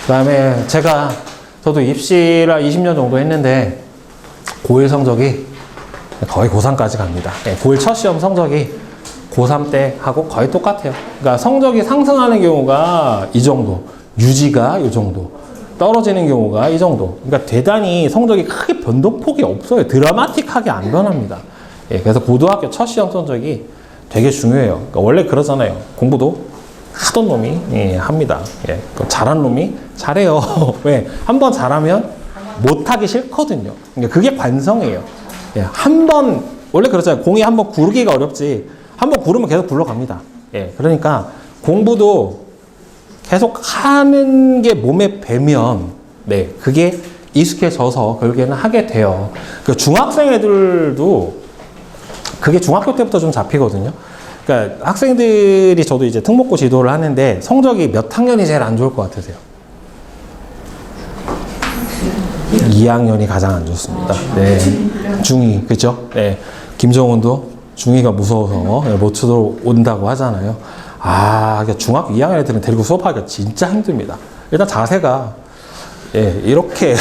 그다음에 저도 입시를 20년 정도 했는데 고1 성적이 거의 고3까지 갑니다. 고1 첫 시험 성적이 고3 때 하고 거의 똑같아요. 그러니까 성적이 상승하는 경우가 이 정도, 유지가 이 정도, 떨어지는 경우가 이 정도. 그러니까 대단히 성적이 크게 변동폭이 없어요. 드라마틱하게 안 변합니다. 그래서 고등학교 첫 시험 성적이 되게 중요해요. 그러니까 원래 그러잖아요. 공부도 하던 놈이 합니다. 잘한 놈이 잘해요. 왜? 한번 잘하면 못하기 싫거든요. 그러니까 그게 관성이에요. 원래 그렇잖아요. 공이 한번 구르기가 어렵지. 한번 구르면 계속 굴러갑니다. 그러니까 공부도 계속 하는 게 몸에 배면, 그게 익숙해져서 결국에는 하게 돼요. 그 중학생 애들도 그게 중학교 때부터 좀 잡히거든요. 그러니까 학생들이 저도 이제 특목고 지도를 하는데 성적이 몇 학년이 제일 안 좋을 것 같으세요? 2학년이 가장 안 좋습니다. 중2, 그죠? 김정은도 중2가 무서워서 못 들어온다고 하잖아요. 그러니까 중학교 2학년 애들은 데리고 수업하기가 진짜 힘듭니다. 일단 자세가, 이렇게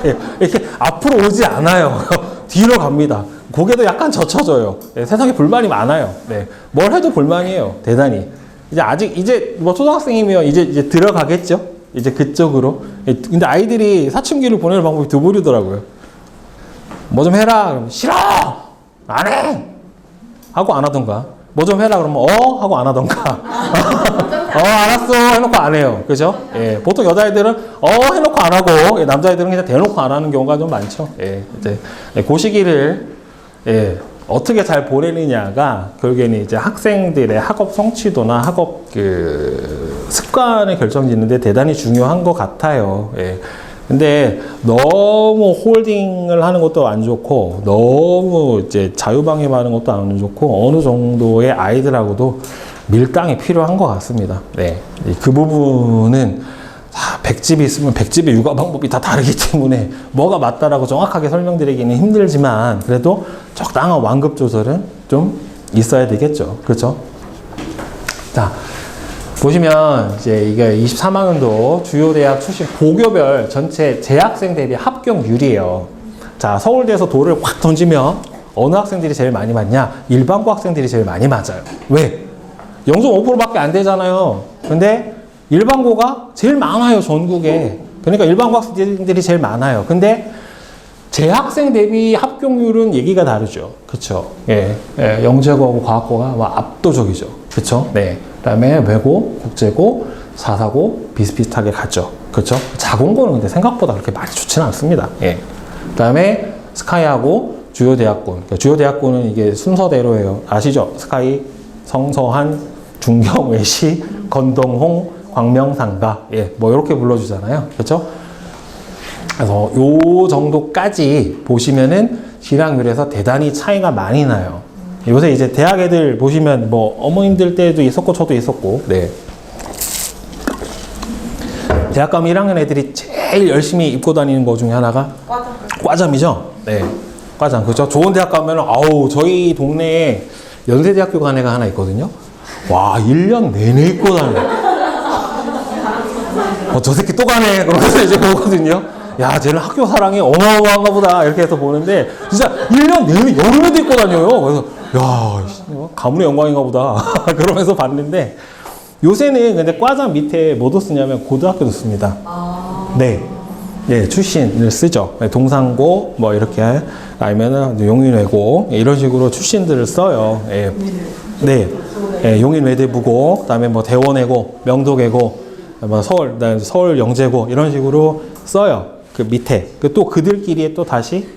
돼요. 이렇게 앞으로 오지 않아요. 뒤로 갑니다. 고개도 약간 젖혀져요. 세상에 불만이 많아요. 뭘 해도 불만이에요. 대단히. 이제 뭐 초등학생이면 이제 들어가겠죠? 이제 그쪽으로. 근데 아이들이 사춘기를 보내는 방법이 두 부류더라고요. 뭐 좀 해라. 그러면 싫어! 안 해! 하고 안 하던가. 뭐 좀 해라. 그러면 하고 안 하던가. 알았어. 해놓고 안 해요. 그죠? 보통 여자애들은 해놓고 안 하고, 남자애들은 그냥 대놓고 안 하는 경우가 좀 많죠. 이제 그 시기를 어떻게 잘 보내느냐가 결국에는 이제 학생들의 학업 성취도나 학업 습관을 결정짓는데 대단히 중요한 것 같아요. 근데 너무 홀딩을 하는 것도 안 좋고 너무 이제 자유방임하는 것도 안 좋고 어느 정도의 아이들하고도 밀당이 필요한 것 같습니다. 그 부분은 100집이 있으면 100집의 육아 방법이 다 다르기 때문에 뭐가 맞다라고 정확하게 설명드리기는 힘들지만 그래도 적당한 완급 조절은 좀 있어야 되겠죠. 그렇죠? 자, 보시면 이제 이게 23학년도 주요 대학 출신 고교별 전체 재학생 대비 합격률이에요. 자, 서울대에서 돌을 확 던지면 어느 학생들이 제일 많이 맞냐? 일반고 학생들이 제일 많이 맞아요. 왜? 0.5%밖에 안 되잖아요. 근데 일반고가 제일 많아요, 전국에. 그러니까 일반고 학생들이 제일 많아요. 근데 재학생 대비 합격률은 얘기가 다르죠. 그쵸? 영재고하고 과학고가 압도적이죠. 그쵸? 그 다음에 외고, 국제고, 사사고 비슷비슷하게 갔죠. 그쵸? 자공고는 근데 생각보다 그렇게 많이 좋지는 않습니다. 그 다음에 스카이하고 주요 대학군. 그러니까 주요 대학군은 이게 순서대로예요. 아시죠? 스카이, 성서한, 중경, 외시, 건동홍, 광명상가, 뭐 이렇게 불러주잖아요. 그렇죠? 그래서 요 정도까지 보시면은 진학률에서 대단히 차이가 많이 나요. 요새 이제 대학 애들 보시면 뭐 어머님들 때도 있었고 저도 있었고, 대학 가면 1학년 애들이 제일 열심히 입고 다니는 거 중에 하나가 과잠이죠. 과잠. 그죠? 좋은 대학 가면은 저희 동네에 연세대학교 간 애가 하나 있거든요. 와, 1년 내내 입고 다녀. 저 새끼 또 가네. 그러면서 이제 보거든요. 야, 쟤는 학교 사랑이 어마어마한가 보다. 이렇게 해서 보는데, 진짜 1년 내내 여름에도 입고 다녀요. 그래서, 야, 가문의 영광인가 보다. 그러면서 봤는데, 요새는 근데 과잠 밑에 뭐도 쓰냐면 고등학교도 씁니다. 출신을 쓰죠. 동상고, 뭐 이렇게, 아니면은 용인외고, 이런 식으로 출신들을 써요. 용인외대부고, 그 다음에 뭐 대원외고, 명도외고, 뭐 서울 영재고 이런 식으로 써요. 그 밑에 또 그들끼리에 또 다시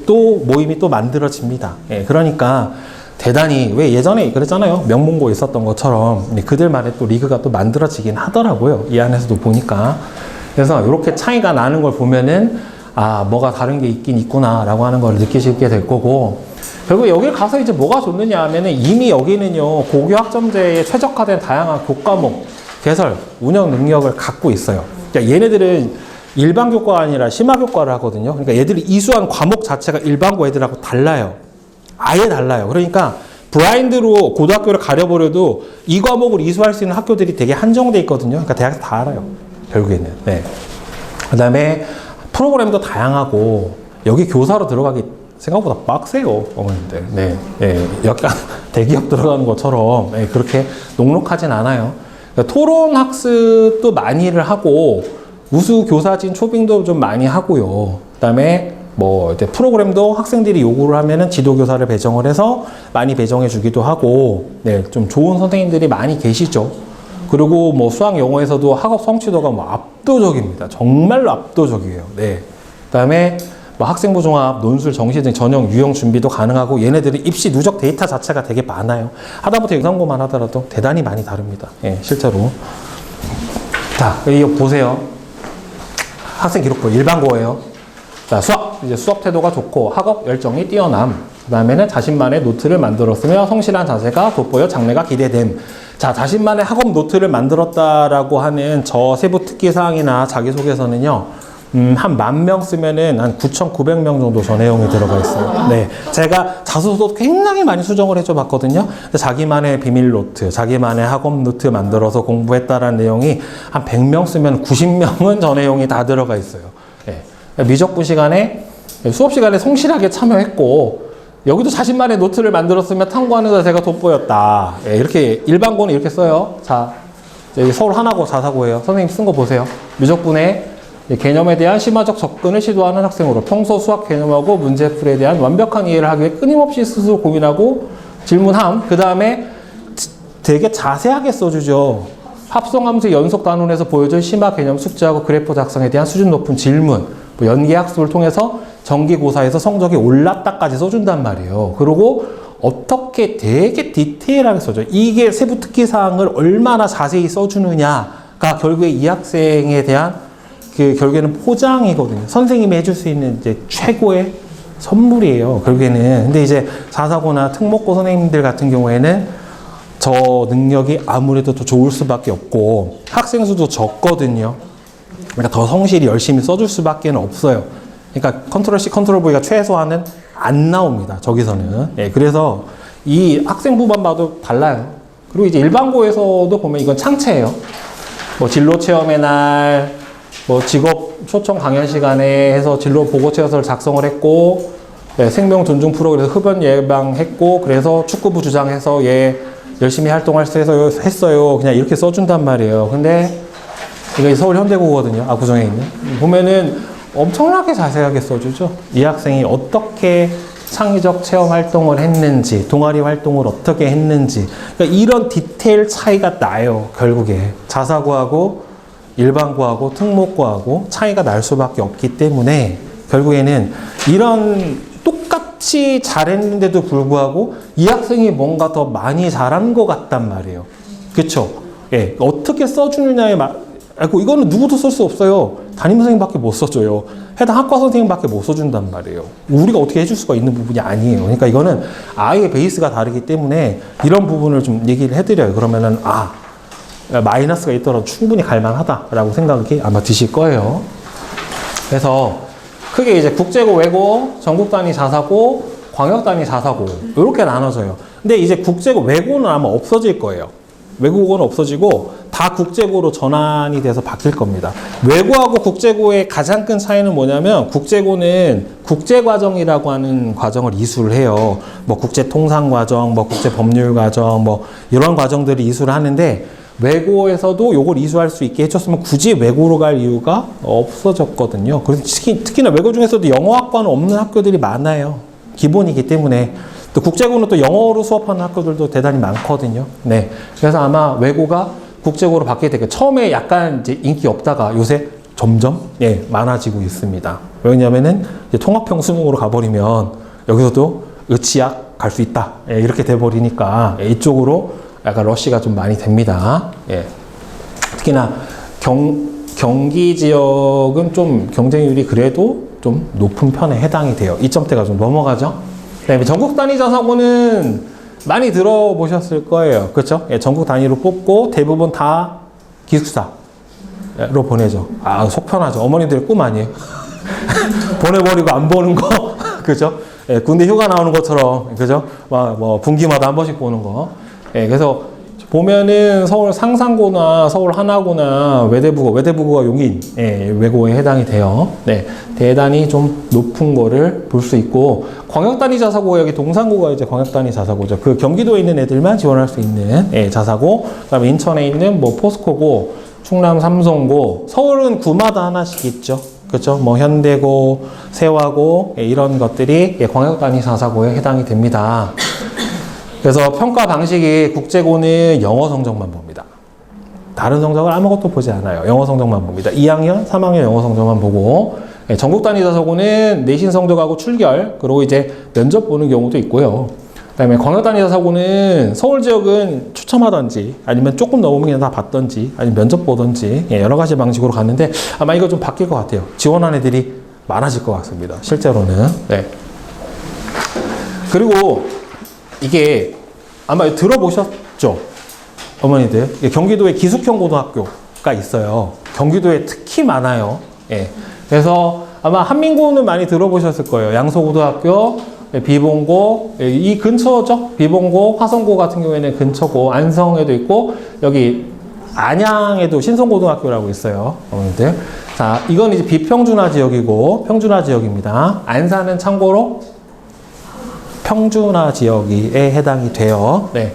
또 모임이 또 만들어집니다. 그러니까 대단히 왜 예전에 그랬잖아요. 명문고 있었던 것처럼 그들만의 또 리그가 또 만들어지긴 하더라고요. 이 안에서도 보니까. 그래서 이렇게 차이가 나는 걸 보면은 뭐가 다른 게 있긴 있구나라고 하는 걸 느끼시게 될 거고. 결국 여기 가서 이제 뭐가 좋느냐 하면은 이미 여기는요 고교 학점제에 최적화된 다양한 교과목 개설, 운영 능력을 갖고 있어요. 그러니까 얘네들은 일반 교과가 아니라 심화 교과를 하거든요. 그러니까 얘들이 이수한 과목 자체가 일반고 애들하고 달라요. 아예 달라요. 그러니까 블라인드로 고등학교를 가려버려도 이 과목을 이수할 수 있는 학교들이 되게 한정돼 있거든요. 그러니까 대학에서 다 알아요. 결국에는. 네. 그 다음에 프로그램도 다양하고 여기 교사로 들어가기 생각보다 빡세요. 어머님들. 네. 네. 약간 대기업 들어가는 것처럼 네. 그렇게 녹록하진 않아요. 그러니까 토론 학습도 많이를 하고 우수 교사진 초빙도 좀 많이 하고요. 그 다음에 뭐 이제 프로그램도 학생들이 요구를 하면은 지도교사를 배정을 해서 많이 배정해 주기도 하고, 네, 좀 좋은 선생님들이 많이 계시죠. 그리고 뭐 수학 영어에서도 학업 성취도가 뭐 압도적입니다. 정말로 압도적이에요. 네. 그다음에 뭐 학생부 종합, 논술, 정시 등 전형 유형 준비도 가능하고 얘네들이 입시 누적 데이터 자체가 되게 많아요. 하다못해 영상고만 하더라도 대단히 많이 다릅니다. 예, 실제로. 자, 이거 보세요. 학생 기록부 일반고예요. 자, 이제 수업 태도가 좋고 학업 열정이 뛰어남. 그 다음에는 자신만의 노트를 만들었으며 성실한 자세가 돋보여 장래가 기대됨. 자, 자신만의 학업 노트를 만들었다라고 하는 저 세부 특기사항이나 자기소개서는요, 한 10,000명 쓰면은 한 9,900명 정도 저 내용이 들어가 있어요. 네. 제가 자소서도 굉장히 많이 수정을 해줘 봤거든요. 자기만의 비밀 노트, 자기만의 학업 노트 만들어서 공부했다라는 내용이 한 100명 쓰면 90명은 저 내용이 다 들어가 있어요. 네. 미적분 시간에 수업 시간에 성실하게 참여했고 여기도 자신만의 노트를 만들었으면 탐구하는 자세가 돋보였다. 예, 이렇게 일반고는 이렇게 써요. 자, 여기 서울 하나고 자사고예요. 선생님 쓴 거 보세요. 미적분에 개념에 대한 심화적 접근을 시도하는 학생으로 평소 수학 개념하고 문제풀이에 대한 완벽한 이해를 하기 위해 끊임없이 스스로 고민하고 질문함. 그 다음에 되게 자세하게 써주죠. 합성함수 연속 단원에서 보여줄 심화 개념 숙제하고 그래프 작성에 대한 수준 높은 질문, 뭐 연계 학습을 통해서 정기고사에서 성적이 올랐다까지 써준단 말이에요. 그리고 어떻게 되게 디테일하게 써줘요. 이게 세부 특기 사항을 얼마나 자세히 써주느냐가 결국에 이 학생에 대한 그 결국에는 포장이거든요. 선생님이 해줄 수 있는 이제 최고의 선물이에요. 결국에는. 근데 이제 자사고나 특목고 선생님들 같은 경우에는 저 능력이 아무래도 더 좋을 수밖에 없고 학생 수도 적거든요. 그러니까 더 성실히 열심히 써줄 수밖에 없어요. 그러니까 컨트롤 C, 컨트롤 V가 최소한은 안 나옵니다. 저기서는. 예, 그래서 이 학생부만 봐도 달라요. 그리고 이제 일반고에서도 보면 이건 창체예요. 뭐 진로 체험의 날, 뭐 직업 초청 강연 시간에 해서 진로 보고 체서를 작성을 했고, 예, 생명 존중 프로그램에서 흡연 예방했고, 그래서 축구부 주장해서 예, 열심히 활동할 수 했어요. 그냥 이렇게 써준단 말이에요. 근데 이거 서울 현대고거든요. 구정에 있는. 보면은 엄청나게 자세하게 써주죠. 이 학생이 어떻게 창의적 체험 활동을 했는지, 동아리 활동을 어떻게 했는지. 그러니까 이런 디테일 차이가 나요. 결국에. 자사고하고 일반고하고 특목고하고 차이가 날 수밖에 없기 때문에 결국에는 이런 똑같이 잘했는데도 불구하고 이 학생이 뭔가 더 많이 잘한 것 같단 말이에요. 그쵸? 예. 어떻게 써주느냐에 이거는 누구도 쓸 수 없어요. 담임 선생님밖에 못 써줘요. 해당 학과 선생님밖에 못 써준단 말이에요. 우리가 어떻게 해줄 수가 있는 부분이 아니에요. 그러니까 이거는 아예 베이스가 다르기 때문에 이런 부분을 좀 얘기를 해드려요. 그러면은 마이너스가 있더라도 충분히 갈만하다라고 생각이 아마 드실 거예요. 그래서 크게 이제 국제고, 외고, 전국 단위 자사고, 광역 단위 자사고 이렇게 나눠져요. 근데 이제 국제고, 외고는 아마 없어질 거예요. 외국어는 없어지고 다 국제고로 전환이 돼서 바뀔 겁니다. 외고하고 국제고의 가장 큰 차이는 뭐냐면 국제고는 국제과정이라고 하는 과정을 이수를 해요. 뭐 국제통상과정, 뭐 국제법률과정, 뭐 이런 과정들을 이수를 하는데 외고에서도 요걸 이수할 수 있게 해줬으면 굳이 외고로 갈 이유가 없어졌거든요. 그래서 특히나 외고 중에서도 영어학과는 없는 학교들이 많아요. 기본이기 때문에. 또 국제고는 또 영어로 수업하는 학교들도 대단히 많거든요. 네. 그래서 아마 외고가 국제고로 바뀌게 되고 처음에 약간 이제 인기 없다가 요새 점점 예, 많아지고 있습니다. 왜냐면은 이제 통합형 수능으로 가버리면 여기서도 의치학 갈 수 있다. 예, 이렇게 돼버리니까 예, 이쪽으로 약간 러쉬가 좀 많이 됩니다. 예. 특히나 경기 지역은 좀 경쟁률이 그래도 좀 높은 편에 해당이 돼요. 2점대가 좀 넘어가죠. 네, 전국 단위 자사고는 많이 들어보셨을 거예요. 그렇죠? 예, 전국 단위로 뽑고 대부분 다 기숙사로 보내죠. 속 편하죠. 어머니들의 꿈 아니에요? 보내버리고 안 보는 거. 그죠? 예, 군대 휴가 나오는 것처럼, 그죠? 막, 뭐, 분기마다 한 번씩 보는 거. 예, 그래서 보면은 서울 상산고나 서울 하나고나 외대부고가 용인, 예, 외고에 해당이 돼요. 네. 대단히 좀 높은 거를 볼 수 있고, 광역단위 자사고, 여기 동산고가 이제 광역단위 자사고죠. 그 경기도에 있는 애들만 지원할 수 있는, 예, 자사고, 그 다음에 인천에 있는 뭐 포스코고, 충남 삼성고, 서울은 구마다 하나씩 있죠. 그렇죠? 뭐 현대고, 세화고, 예, 이런 것들이 예, 광역단위 자사고에 해당이 됩니다. 그래서 평가 방식이 국제고는 영어 성적만 봅니다. 다른 성적을 아무것도 보지 않아요. 영어 성적만 봅니다. 2학년, 3학년 영어 성적만 보고, 예, 전국 단위 자사고는 내신 성적하고 출결, 그리고 이제 면접 보는 경우도 있고요. 그다음에 광역 단위 자사고는 서울 지역은 추첨하던지 아니면 조금 넘으면 그냥 다 받던지 아니면 면접 보던지, 예, 여러 가지 방식으로 갔는데 아마 이거 좀 바뀔 것 같아요. 지원한 애들이 많아질 것 같습니다. 실제로는. 네. 그리고 이게 아마 들어보셨죠? 어머니들. 경기도에 기숙형 고등학교가 있어요. 경기도에 특히 많아요. 예. 그래서 아마 한민고는 많이 들어보셨을 거예요. 양소고등학교, 비봉고, 이 근처죠? 비봉고, 화성고 같은 경우에는 근처고, 안성에도 있고, 여기 안양에도 신성고등학교라고 있어요. 어머니들. 자, 이건 이제 비평준화 지역이고, 평준화 지역입니다. 안산은 참고로 평준화 지역에 해당이 돼요. 네.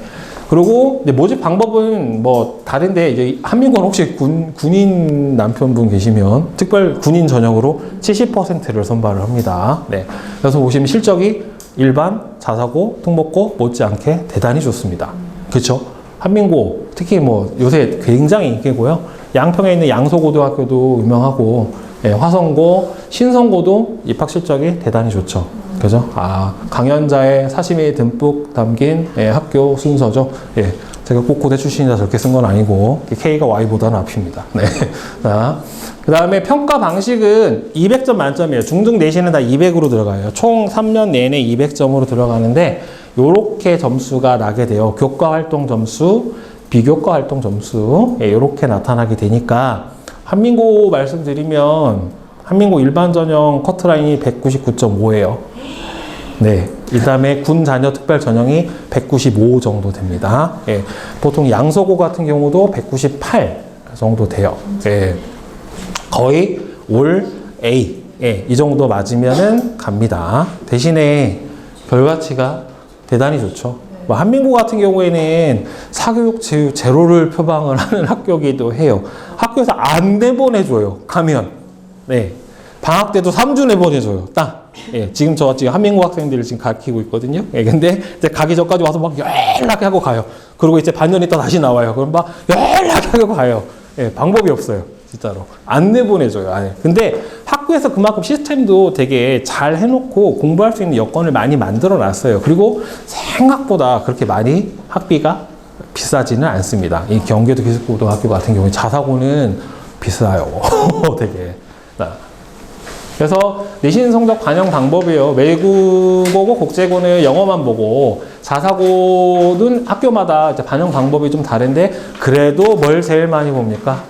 그리고 모집 방법은 뭐 다른데 이제 한민고는 혹시 군인 남편분 계시면 특별 군인 전역으로 70%를 선발을 합니다. 네. 그래서 보시면 실적이 일반, 자사고, 특목고 못지않게 대단히 좋습니다. 그렇죠? 한민고 특히 뭐 요새 굉장히 인기고요. 양평에 있는 양소고등학교도 유명하고, 예, 화성고, 신성고도 입학 실적이 대단히 좋죠. 그죠? 아, 강연자의 사심이 듬뿍 담긴, 예, 학교 순서죠. 예, 제가 꼭 고대 출신이라 저렇게 쓴 건 아니고 K가 Y보다는 앞입니다. 네. 자, 그 다음에 평가 방식은 200점 만점이에요. 중등 내신은 다 200으로 들어가요. 총 3년 내내 200점으로 들어가는데 요렇게 점수가 나게 돼요. 교과 활동 점수, 비교과 활동 점수, 예, 요렇게 나타나게 되니까 한민고 말씀드리면 한민고 일반 전형 커트라인이 199.5예요. 네. 그 다음에 군 자녀 특별 전형이 195 정도 됩니다. 예. 보통 양서고 같은 경우도 198 정도 돼요. 예. 거의 올 A. 예. 이 정도 맞으면은 갑니다. 대신에 결과치가 대단히 좋죠. 뭐 한민고 같은 경우에는 사교육 제로를 표방을 하는 학교이기도 해요. 학교에서 안 내보내줘요. 가면. 네. 방학 때도 3주 내보내줘요. 딱. 예, 지금 한민고 학생들을 지금 가르치고 있거든요. 예, 근데 이제 가기 전까지 와서 막 연락하고 가요. 그리고 이제 반년 있다 다시 나와요. 그럼 막 연락하고 가요. 예, 방법이 없어요. 진짜로. 안 내보내줘요. 아예. 근데 학교에서 그만큼 시스템도 되게 잘 해놓고 공부할 수 있는 여건을 많이 만들어 놨어요. 그리고 생각보다 그렇게 많이 학비가 비싸지는 않습니다. 이 경기도 기숙고등학교 같은 경우에 자사고는 비싸요. 되게. 그래서 내신 성적 반영 방법이에요. 외국어고 국제고는 영어만 보고 자사고는 학교마다 이제 반영 방법이 좀 다른데 그래도 뭘 제일 많이 봅니까?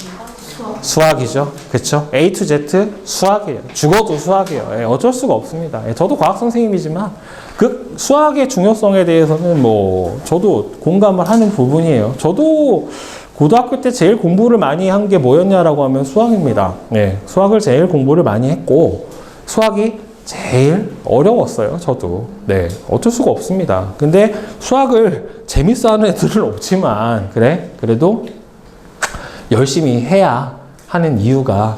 수학이죠. 그렇죠? A to Z 수학이에요. 죽어도 수학이에요. 예, 어쩔 수가 없습니다. 예, 저도 과학 선생님이지만 그 수학의 중요성에 대해서는 뭐 저도 공감을 하는 부분이에요. 저도 고등학교 때 제일 공부를 많이 한 게 뭐였냐라고 하면 수학입니다. 네, 수학을 제일 공부를 많이 했고 수학이 제일 어려웠어요. 저도. 네, 어쩔 수가 없습니다. 근데 수학을 재밌어하는 애들은 없지만 그래도 열심히 해야 하는 이유가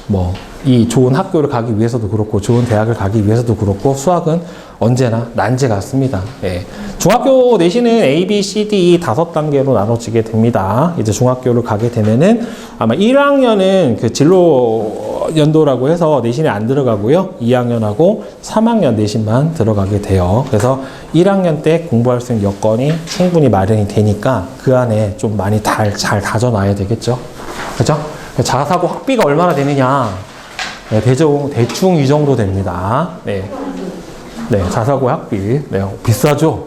뭐 이 좋은 학교를 가기 위해서도 그렇고 좋은 대학을 가기 위해서도 그렇고 수학은 언제나 난제 같습니다. 예. 중학교 내신은 A, B, C, D 5단계로 나눠지게 됩니다. 이제 중학교를 가게 되면은 아마 1학년은 그 진로 연도라고 해서 내신이 안 들어가고요. 2학년하고 3학년 내신만 들어가게 돼요. 그래서 1학년 때 공부할 수 있는 여건이 충분히 마련이 되니까 그 안에 좀 많이 잘 다져놔야 되겠죠. 그죠? 자사고 학비가 얼마나 되느냐. 네, 대충 이 정도 됩니다. 네. 네, 자사고 학비. 네, 비싸죠?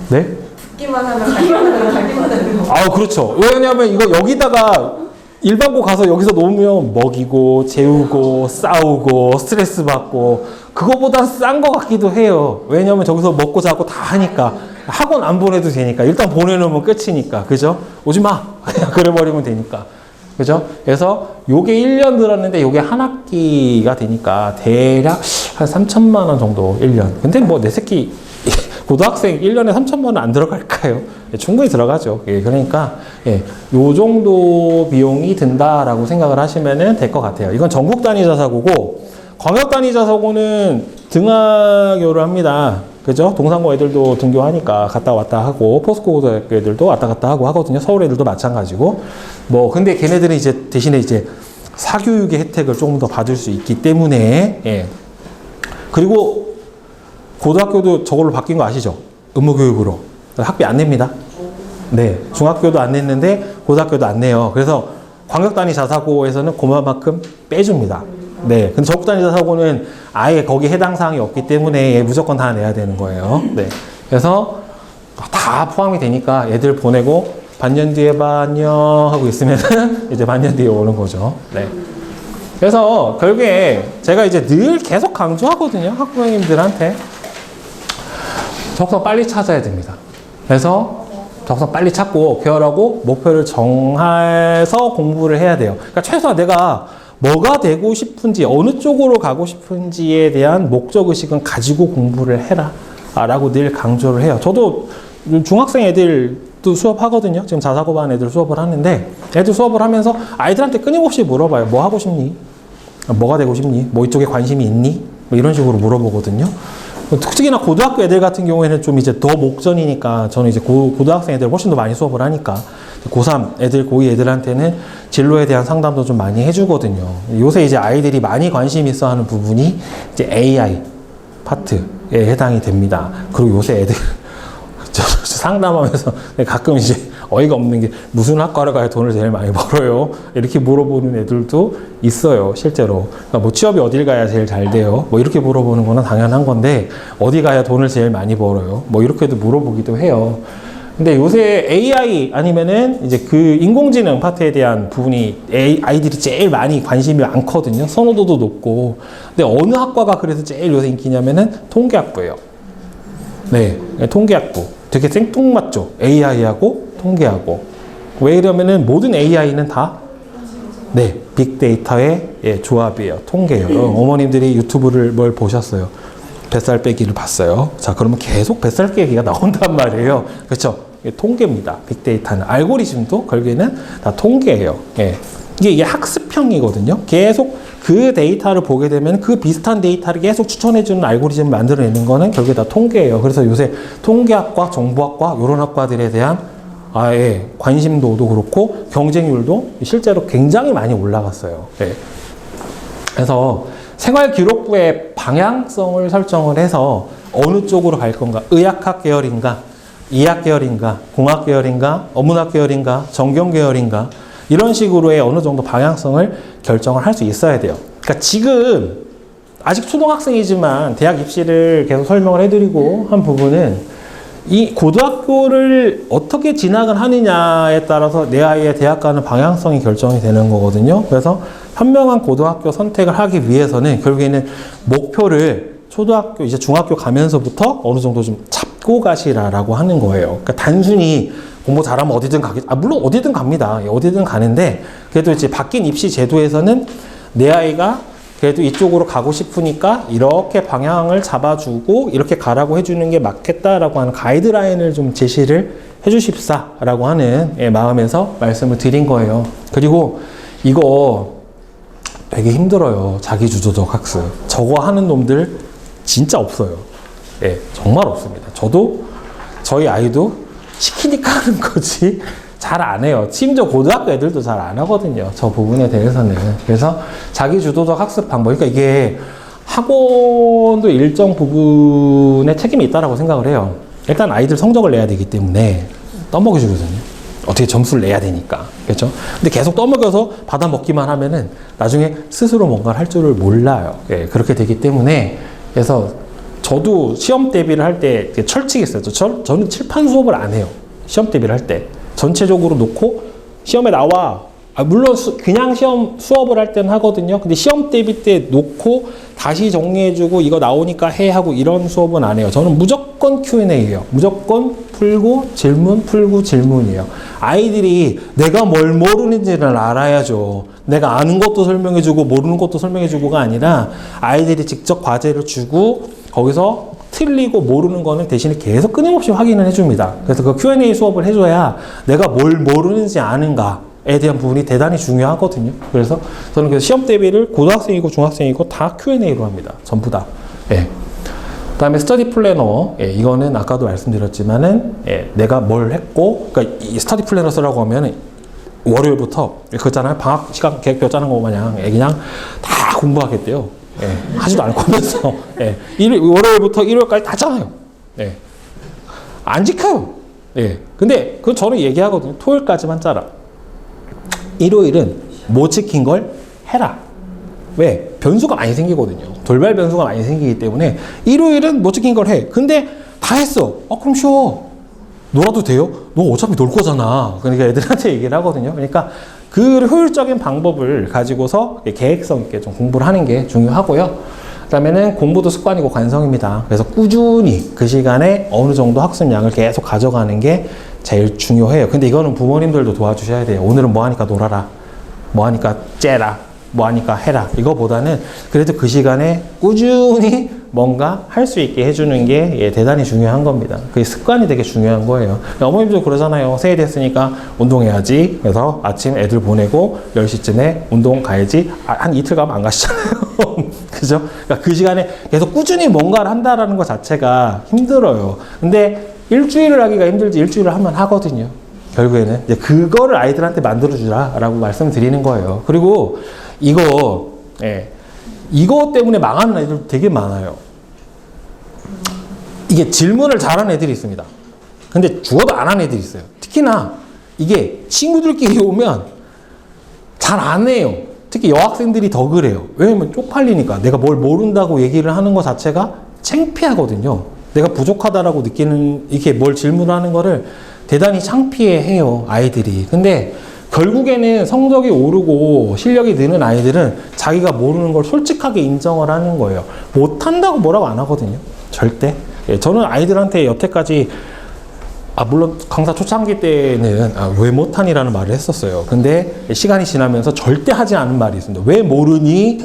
네? 듣기만 하면 가기만 하는 거. 아, 그렇죠. 왜냐면 이거 여기다가 일반고 가서 여기서 놓으면 먹이고 재우고 싸우고 스트레스 받고 그거보단 싼 거 같기도 해요. 왜냐면 저기서 먹고 자고 다 하니까 학원 안 보내도 되니까 일단 보내놓으면 끝이니까 그죠? 오지 마 그냥 그래버리면 되니까 그죠? 그래서 요게 1년 들었는데 요게 한 학기가 되니까 대략 한 3천만 원 정도 1년. 근데 뭐 내 새끼 고등학생 1년에 3천만 원 안 들어갈까요? 예, 충분히 들어가죠. 예, 그러니까 예, 요 정도 비용이 든다라고 생각을 하시면 될 것 같아요. 이건 전국 단위 자사고고 광역 단위 자사고는 등하교를 합니다. 그죠? 동산고 애들도 등교하니까 갔다 왔다 하고 포스코 고등학교 애들도 왔다 갔다 하고 하거든요. 서울 애들도 마찬가지고. 뭐 근데 걔네들은 이제 대신에 이제 사교육의 혜택을 조금 더 받을 수 있기 때문에 예. 그리고 고등학교도 저걸로 바뀐 거 아시죠? 의무교육으로 학비 안 냅니다. 네, 중학교도 안 냈는데 고등학교도 안 내요. 그래서 광역 단위 자사고에서는 그만큼 빼줍니다. 네, 근데 전국 단위 자사고는 아예 거기 해당 사항이 없기 때문에 무조건 다 내야 되는 거예요. 네, 그래서 다 포함이 되니까 애들 보내고 반년 뒤에 반년 하고 있으면은 이제 반년 뒤에 오는 거죠. 네. 그래서 결국에 제가 이제 늘 계속 강조하거든요. 학부모님들한테 적성 빨리 찾아야 됩니다. 그래서 적성 빨리 찾고 쾌활하고 목표를 정해서 공부를 해야 돼요. 그러니까 최소한 내가 뭐가 되고 싶은지 어느 쪽으로 가고 싶은지에 대한 목적의식은 가지고 공부를 해라 라고 늘 강조를 해요. 저도 중학생 애들도 수업하거든요. 지금 자사고반 애들 수업을 하는데 애들 수업을 하면서 아이들한테 끊임없이 물어봐요. 뭐 하고 싶니? 뭐가 되고 싶니? 뭐 이쪽에 관심이 있니? 뭐 이런 식으로 물어보거든요. 특히나 고등학교 애들 같은 경우에는 좀 이제 더 목전이니까 저는 이제 고등학생 애들 훨씬 더 많이 수업을 하니까 고3 애들, 고2 애들한테는 진로에 대한 상담도 좀 많이 해주거든요. 요새 이제 아이들이 많이 관심 있어 하는 부분이 이제 AI 파트에 해당이 됩니다. 그리고 요새 애들 상담하면서 가끔 이제 어이가 없는 게 무슨 학과를 가야 돈을 제일 많이 벌어요? 이렇게 물어보는 애들도 있어요, 실제로. 그러니까 뭐 취업이 어딜 가야 제일 잘 돼요? 뭐 이렇게 물어보는 거는 당연한 건데 어디 가야 돈을 제일 많이 벌어요? 뭐 이렇게도 물어보기도 해요. 근데 요새 AI 아니면은 이제 그 인공지능 파트에 대한 부분이 아이들이 제일 많이 관심이 많거든요. 선호도도 높고. 근데 어느 학과가 그래서 제일 요새 인기냐면은 통계학부예요. 네, 통계학부. 되게 생뚱맞죠? AI하고 통계하고. 왜 이러면은 모든 AI는 다 네, 빅데이터의 예, 조합이에요. 통계예요. 어머님들이 유튜브를 뭘 보셨어요? 뱃살 빼기를 봤어요. 자, 그러면 계속 뱃살 빼기가 나온단 말이에요. 그렇죠? 통계입니다. 빅데이터는. 알고리즘도 결국에는 다 통계예요. 예. 이게 학습형이거든요. 계속 그 데이터를 보게 되면 그 비슷한 데이터를 계속 추천해주는 알고리즘을 만들어내는 거는 결국에 다 통계예요. 그래서 요새 통계학과, 정보학과 이런 학과들에 대한 아예 관심도도 그렇고 경쟁률도 실제로 굉장히 많이 올라갔어요. 예. 그래서 생활기록부의 방향성을 설정을 해서 어느 쪽으로 갈 건가? 의학학 계열인가? 이학 계열인가? 공학 계열인가? 어문학 계열인가? 전경 계열인가? 이런 식으로의 어느 정도 방향성을 결정을 할 수 있어야 돼요. 그러니까 지금 아직 초등학생이지만 대학 입시를 계속 설명을 해드리고 한 부분은 이 고등학교를 어떻게 진학을 하느냐에 따라서 내 아이의 대학 가는 방향성이 결정이 되는 거거든요. 그래서 현명한 고등학교 선택을 하기 위해서는 결국에는 목표를 초등학교, 이제 중학교 가면서부터 어느 정도 좀 잡고 가시라라고 하는 거예요. 그러니까 단순히 공부 잘하면 어디든 물론 어디든 갑니다. 어디든 가는데, 그래도 이제 바뀐 입시 제도에서는 내 아이가 그래도 이쪽으로 가고 싶으니까 이렇게 방향을 잡아주고 이렇게 가라고 해주는 게 맞겠다라고 하는 가이드라인을 좀 제시를 해주십사라고 하는 마음에서 말씀을 드린 거예요. 그리고 이거 되게 힘들어요. 자기주도적 학습. 저거 하는 놈들 진짜 없어요. 예, 정말 없습니다. 저도 저희 아이도 시키니까 하는 거지 잘 안 해요. 심지어 고등학교 애들도 잘 안 하거든요. 저 부분에 대해서는. 그래서 자기주도적 학습 방법. 그러니까 이게 학원도 일정 부분의 책임이 있다고 생각을 해요. 일단 아이들 성적을 내야 되기 때문에 떠먹여주거든요. 어떻게 점수를 내야 되니까. 그렇죠? 근데 계속 떠먹여서 받아먹기만 하면은 나중에 스스로 뭔가를 할 줄을 몰라요. 예, 그렇게 되기 때문에. 그래서 저도 시험 대비를 할 때 철칙이 있어요. 저는 칠판 수업을 안 해요. 시험 대비를 할 때. 전체적으로 놓고 시험에 나와 물론 그냥 수업을 할 때는 하거든요. 근데 시험 대비 때 놓고 다시 정리해주고 이거 나오니까 해 하고 이런 수업은 안 해요. 저는 무조건 Q&A예요. 무조건 풀고 질문, 풀고 질문이에요. 아이들이 내가 뭘 모르는지를 알아야죠. 내가 아는 것도 설명해주고 모르는 것도 설명해주고가 아니라 아이들이 직접 과제를 주고 거기서 틀리고 모르는 거는 대신에 계속 끊임없이 확인을 해줍니다. 그래서 그 Q&A 수업을 해줘야 내가 뭘 모르는지 아는가에 대한 부분이 대단히 중요하거든요. 그래서 저는 그 시험 대비를 고등학생이고 중학생이고 다 Q&A로 합니다. 전부 다. 예. 그다음에 스터디 플래너, 예, 이거는 아까도 말씀드렸지만은 예, 내가 뭘 했고, 그러니까 이 스터디 플래너 쓰라고 하면은 월요일부터 그거잖아요. 방학 시간 계획표 짜는 거 마냥 예, 그냥 다 공부하겠대요. 예, 하지도 않을 거면서 예, 월요일부터 일요일까지 다 짜요. 예, 안 지켜요. 예, 근데 그 저는 얘기하거든요. 토요일까지만 짜라. 일요일은 못 지킨 걸 해라. 왜? 변수가 많이 생기거든요. 돌발 변수가 많이 생기기 때문에 일요일은 못 지킨 걸 해. 근데 다 했어. 그럼 쉬어. 놀아도 돼요? 너 어차피 놀 거잖아. 그러니까 애들한테 얘기를 하거든요. 그러니까 그 효율적인 방법을 가지고서 계획성 있게 좀 공부를 하는 게 중요하고요. 그 다음에는 공부도 습관이고 관성입니다. 그래서 꾸준히 그 시간에 어느 정도 학습량을 계속 가져가는 게 제일 중요해요. 근데 이거는 부모님들도 도와주셔야 돼요. 오늘은 뭐 하니까 놀아라. 뭐 하니까 째라. 뭐 하니까 해라. 이거보다는 그래도 그 시간에 꾸준히 뭔가 할 수 있게 해주는 게 예, 대단히 중요한 겁니다. 그게 습관이 되게 중요한 거예요. 어머님도 그러잖아요. 새해 됐으니까 운동해야지. 그래서 아침 애들 보내고 10시쯤에 운동 가야지. 한 이틀 가면 안 가시잖아요. 그죠? 그러니까 그 시간에 계속 꾸준히 뭔가를 한다라는 것 자체가 힘들어요. 근데 일주일을 하기가 힘들지 일주일을 하면 하거든요. 결국에는 이제 그거를 아이들한테 만들어주라라고 말씀드리는 거예요. 그리고 이거 때문에 망하는 애들 되게 많아요. 이게 질문을 잘하는 애들이 있습니다. 근데 죽어도 안 하는 애들이 있어요. 특히나 이게 친구들끼리 오면 잘 안 해요. 특히 여학생들이 더 그래요. 왜냐면 쪽팔리니까. 내가 뭘 모른다고 얘기를 하는 것 자체가 창피하거든요. 내가 부족하다라고 느끼는, 이렇게 뭘 질문하는 거를 대단히 창피해 해요, 아이들이. 근데 결국에는 성적이 오르고 실력이 느는 아이들은 자기가 모르는 걸 솔직하게 인정을 하는 거예요. 못한다고 뭐라고 안 하거든요. 절대. 예, 저는 아이들한테 여태까지 물론 강사 초창기 때는 왜 못하니라는 말을 했었어요. 근데 시간이 지나면서 절대 하지 않은 말이 있습니다. 왜 모르니?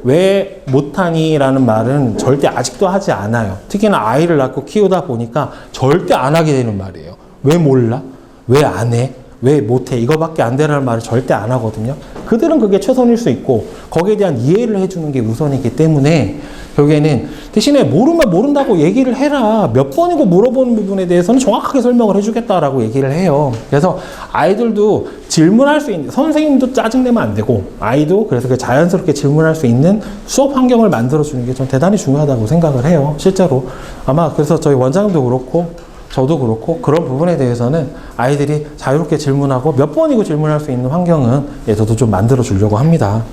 왜 못하니? 라는 말은 절대 아직도 하지 않아요. 특히나 아이를 낳고 키우다 보니까 절대 안 하게 되는 말이에요. 왜 몰라? 왜 안 해? 왜 못해? 이거밖에 안 되라는 말을 절대 안 하거든요. 그들은 그게 최선일 수 있고 거기에 대한 이해를 해주는 게 우선이기 때문에 결국에는 대신에 모르면 모른다고 얘기를 해라. 몇 번이고 물어보는 부분에 대해서는 정확하게 설명을 해주겠다라고 얘기를 해요. 그래서 아이들도 질문할 수 있는, 선생님도 짜증내면 안 되고 아이도 그래서 그 자연스럽게 질문할 수 있는 수업 환경을 만들어주는 게 좀 대단히 중요하다고 생각을 해요. 실제로 아마 그래서 저희 원장님도 그렇고 저도 그렇고 그런 부분에 대해서는 아이들이 자유롭게 질문하고 몇 번이고 질문할 수 있는 환경은 저도 좀 만들어 주려고 합니다.